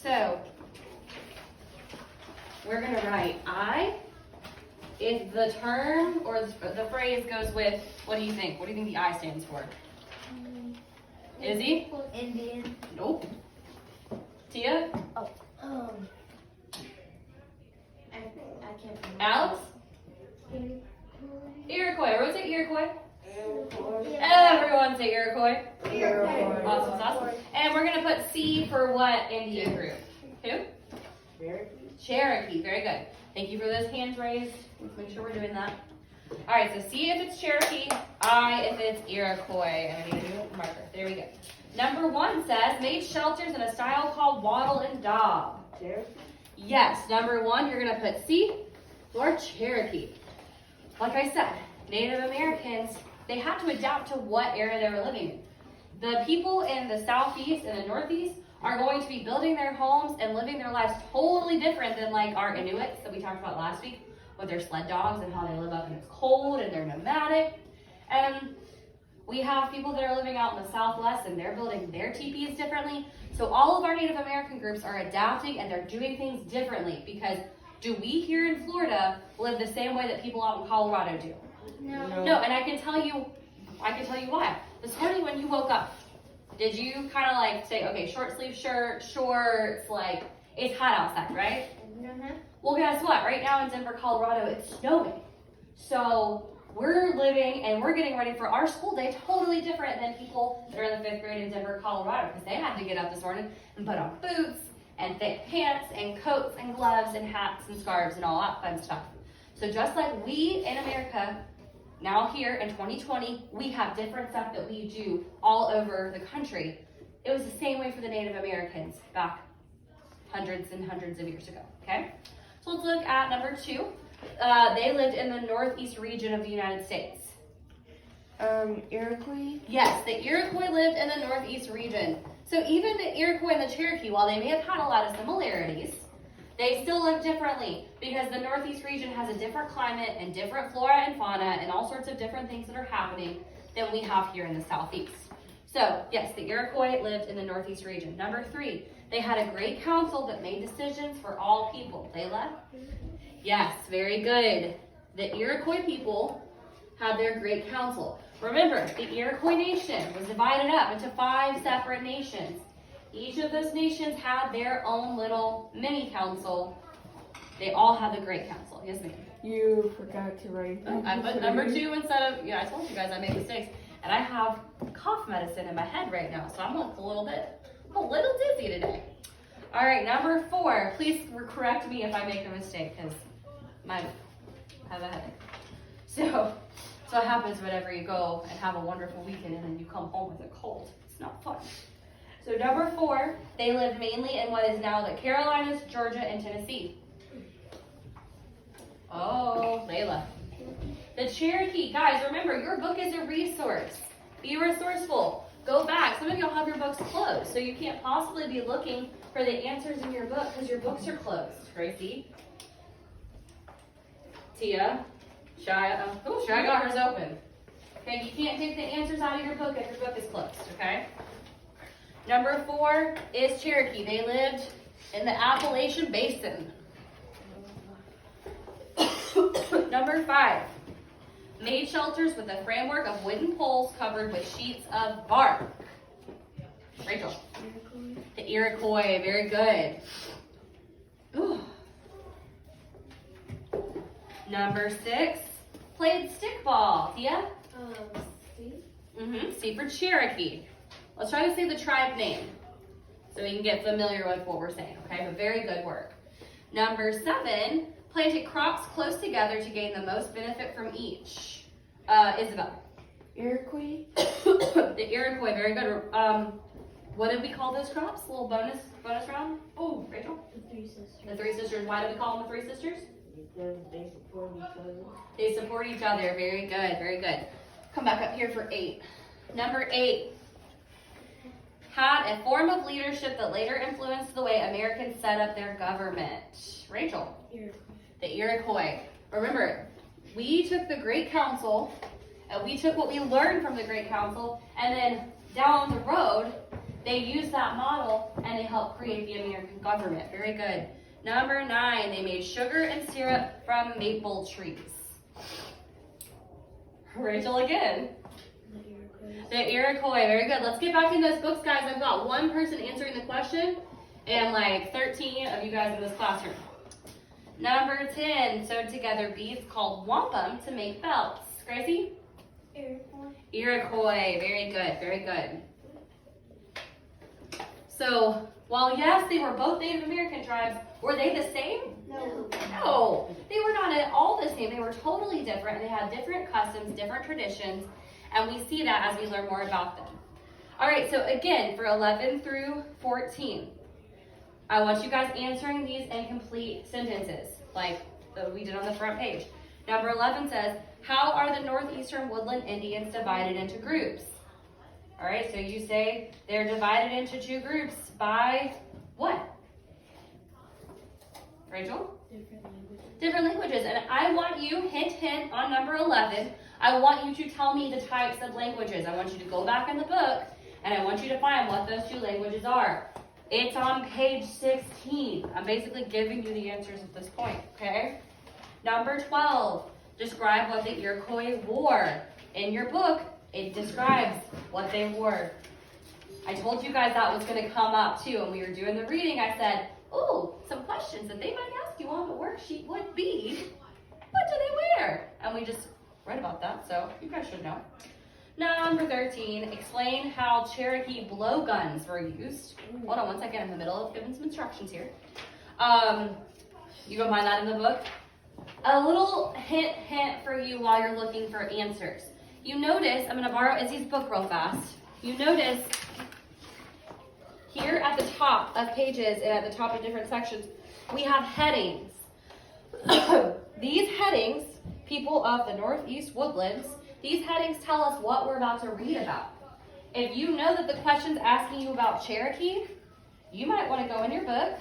So we're going to write I if the term or the phrase goes with, what do you think? What do you think the I stands for? Izzy? Indian. Nope. Tia? Oh. I can't remember. Alex? Iroquois. Everyone say Iroquois. Iroquois. Everyone say Iroquois. Iroquois. Awesome, awesome. And we're going to put C for what Indian group? Who? Cherokee. Very good. Thank you for those hands raised. Let's make sure we're doing that. All right, so C if it's Cherokee, I if it's Iroquois. And I need a new marker. There we go. Number 1 says, made shelters in a style called wattle and daub. Cherokee? Yes, number 1, you're going to put C for Cherokee. Like I said, Native Americans, they had to adapt to what era they were living in. The people in the southeast and the northeast are going to be building their homes and living their lives totally different than like our Inuits that we talked about last week with their sled dogs and how they live up and it's cold and they're nomadic. And we have people that are living out in the Southwest and they're building their teepees differently. So all of our Native American groups are adapting and they're doing things differently because do we here in Florida live the same way that people out in Colorado do? No. No, and I can tell you why. This morning when you woke up, did you kind of like say, okay, short sleeve shirt, shorts, like it's hot outside, right? Well, guess what? Right now in Denver, Colorado, it's snowing. So we're living and we're getting ready for our school day totally different than people that are in the 5th grade in Denver, Colorado, because they had to get up this morning and put on boots and thick pants and coats and gloves and hats and scarves and all that fun stuff. So just like we in America, now here in 2020, we have different stuff that we do all over the country. It was the same way for the Native Americans back hundreds and hundreds of years ago, okay? So let's look at number 2. They lived in the northeast region of the United States. Iroquois? Yes, the Iroquois lived in the northeast region. So even the Iroquois and the Cherokee, while they may have had a lot of similarities, they still live differently because the northeast region has a different climate and different flora and fauna and all sorts of different things that are happening than we have here in the southeast. So yes, the Iroquois lived in the northeast region. Number 3, they had a great council that made decisions for all people. Layla? Yes, very good. The Iroquois people had their great council. Remember, the Iroquois nation was divided up into 5 separate nations. Each of those nations had their own little mini council. They all had the great council. Yes, ma'am. You forgot to write. I put number 2 instead of, I told you guys I made mistakes. And I have cough medicine in my head right now, so I'm a little dizzy today. All right, number 4. Please correct me if I make a mistake, because I have a headache. So it happens whenever you go and have a wonderful weekend and then you come home with a cold. It's not fun. So number 4, they lived mainly in what is now the Carolinas, Georgia, and Tennessee. Oh, Layla. The Cherokee. Guys, remember, your book is a resource. Be resourceful. Go back. Some of y'all have your books closed, so you can't possibly be looking for the answers in your book because your books are closed. Gracie. Tia. Shia. Oh, Shia got hers open. Okay, you can't take the answers out of your book if your book is closed, okay? Number 4 is Cherokee. They lived in the Appalachian Basin. Number 5, made shelters with a framework of wooden poles covered with sheets of bark. Rachel. The Iroquois, very good. Ooh. Number 6, played stickball. Tia? C? C for Cherokee. Let's try to say the tribe name so we can get familiar with what we're saying, okay? But very good work. Number 7, planted crops close together to gain the most benefit from each. Isabel. Iroquois? The Iroquois, very good. What did we call those crops? A little bonus round? Oh, Rachel? The 3 sisters. The 3 sisters. Why do we call them the 3 sisters? Because they support each other. They support each other. Very good, very good. Come back up here for 8. Number 8. Had a form of leadership that later influenced the way Americans set up their government. Rachel. Iroquois. The Iroquois. Remember, we took the Great Council, and we took what we learned from the Great Council, and then down the road, They used that model and they helped create the American government. Very good. Number 9, they made sugar and syrup from maple trees. Rachel again. The Iroquois. Very good. Let's get back in those books, guys. I've got one person answering the question and like 13 of you guys in this classroom. Number 10, sewed together beads called wampum to make belts. Gracie? Iroquois. Iroquois. Very good. Very good. So, while yes, they were both Native American tribes, were they the same? No. No, they were not at all the same. They were totally different. They had different customs, different traditions, and we see that as we learn more about them. All right, so again, for 11 through 14, I want you guys answering these in complete sentences, like we did on the front page. Number 11 says, how are the northeastern woodland Indians divided into groups? All right, so you say they're divided into 2 groups by what? Rachel? Different languages. Different languages. And I want you, hint, on number 11, I want you to tell me the types of languages. I want you to go back in the book, and I want you to find what those 2 languages are. It's on page 16. I'm basically giving you the answers at this point, okay? Number 12, describe what the Iroquois wore. In your book, it describes what they wore. I told you guys that was going to come up too. When we were doing the reading, I said, oh, some questions that they might ask you on the worksheet would be, what do they wear? And we just read about that, so you guys should know. Number 13, explain how Cherokee blowguns were used. Hold on one second, I'm in the middle of giving some instructions here. You go find that in the book. A little hint for you while you're looking for answers. You notice, I'm going to borrow Izzy's book real fast. You notice here at the top of pages and at the top of different sections, we have headings. These headings, people of the Northeast Woodlands, these headings tell us what we're about to read about. If you know that the question's asking you about Cherokee, you might want to go in your book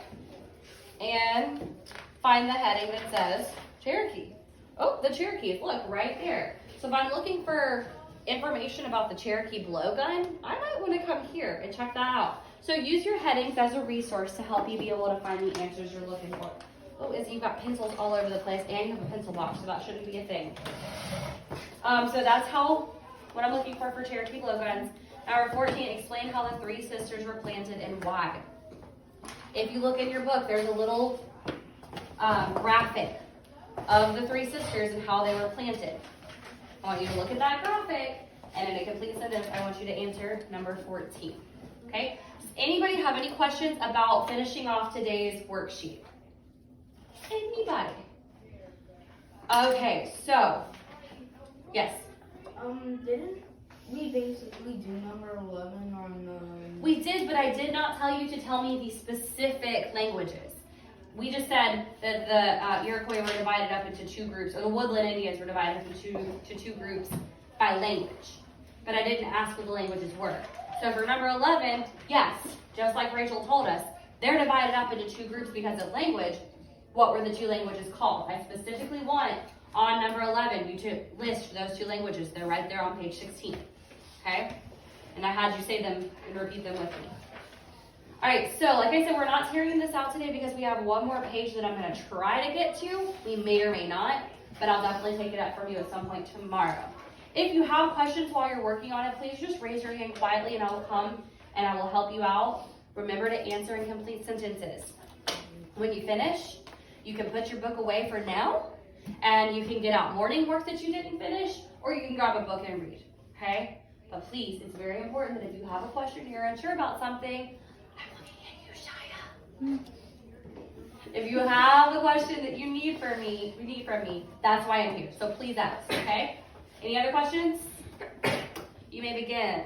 and find the heading that says Cherokee. Oh, the Cherokees, look, right there. So if I'm looking for information about the Cherokee blowgun, I might want to come here and check that out. So use your headings as a resource to help you be able to find the answers you're looking for. Oh, Izzy, you've got pencils all over the place, and you have a pencil box, so that shouldn't be a thing. So that's what I'm looking for Cherokee blowguns. Number 14, explain how the 3 sisters were planted and why. If you look in your book, there's a little graphic of the 3 sisters and how they were planted. I want you to look at that graphic, and in a complete sentence, I want you to answer number 14. Okay? Does anybody have any questions about finishing off today's worksheet? Anybody? Okay, so, yes? Didn't we basically do number 11 on the... We did, but I did not tell you to tell me the specific languages. We just said that the Iroquois were divided up into 2 groups, or the woodland Indians were divided up into 2 groups by language. But I didn't ask what the languages were. So for number 11, yes, just like Rachel told us, they're divided up into 2 groups because of language. What were the 2 languages called? I specifically want on number 11 you to list those 2 languages. They're right there on page 16. Okay? And I had you say them and repeat them with me. All right, so like I said, we're not tearing this out today because we have one more page that I'm going to try to get to. We may or may not, but I'll definitely take it up from you at some point tomorrow. If you have questions while you're working on it, please just raise your hand quietly and I will come and I will help you out. Remember to answer in complete sentences. When you finish, you can put your book away for now, and you can get out morning work that you didn't finish, or you can grab a book and read, okay? But please, it's very important that if you have a question, you're unsure about something, I'm looking at you, Shia. If you have a question that you need from me, that's why I'm here. So please ask, okay? Any other questions? You may begin.